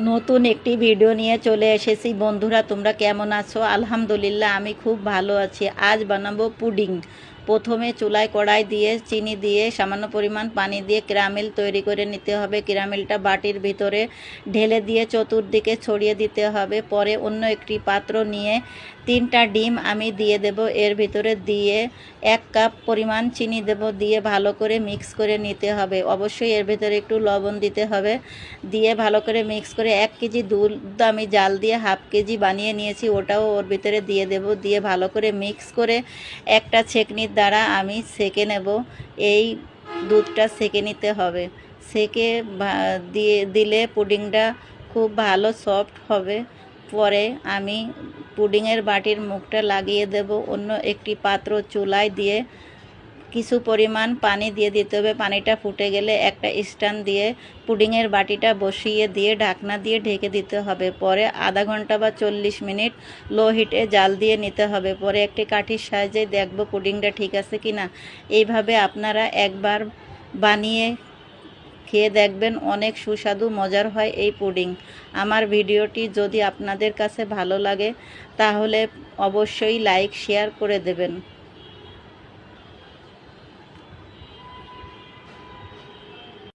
নতুন একটি ভিডিও নিয়ে চলে এসেছি। বন্ধুরা, তোমরা কেমন আছো? আলহামদুলিল্লাহ, আমি খুব ভালো আছি। আজ বানাবো পুডিং। প্রথমে চুলায় কড়াই দিয়ে চিনি দিয়ে সামান্য পরিমাণ পানি দিয়ে ক্যারামেল তৈরি করে নিতে হবে। ক্যারামেলটা বাটির ভিতরে ঢেলে দিয়ে চতুর্দিকে ছড়িয়ে দিতে হবে। পরে অন্য একটি পাত্র নিয়ে 3টা ডিম আমি দিয়ে দেব। এর ভিতরে দিয়ে 1 কাপ পরিমাণ চিনি দেব, দিয়ে ভালো করে মিক্স করে নিতে হবে। অবশ্যই এর ভিতরে একটু লবণ দিতে হবে। দিয়ে ভালো করে মিক্স করে 1 কেজি দুধ আমি জাল দিয়ে হাফ কেজি বানিয়ে নিয়েছি, ওটাও ওর ভিতরে দিয়ে দেব। দিয়ে ভালো করে মিক্স করে একটা ছেঁকনির দ্বারা আমি সেঁকে নেব। এই দুধটা সেঁকে নিতে হবে। সেঁকে দিলে পুডিংটা খুব ভালো সফট হবে। পরে আমি পুডিংয়ের বাটির মুখটা লাগিয়ে দেব। অন্য একটি পাত্র চুলায় দিয়ে কিছু পরিমাণ পানি দিয়ে দিতে হবে। পানিটা ফুটে গেলে একটা স্ট্যান্ড দিয়ে পুডিংয়ের বাটিটা বসিয়ে দিয়ে ঢাকনা দিয়ে ঢেকে দিতে হবে। পরে আধা ঘন্টা বা 40 মিনিট লো হিটে জাল দিয়ে নিতে হবে। পরে একটি কাঠির সাহায্যে দেখব পুডিংটা ঠিক আছে কি না। এইভাবে আপনারা একবার বানিয়ে খেয়ে দেখবেন, অনেক সুস্বাদু মজার হয় এই পুডিং। আমার ভিডিওটি যদি আপনাদের কাছে ভালো লাগে তাহলে অবশ্যই লাইক শেয়ার করে দেবেন।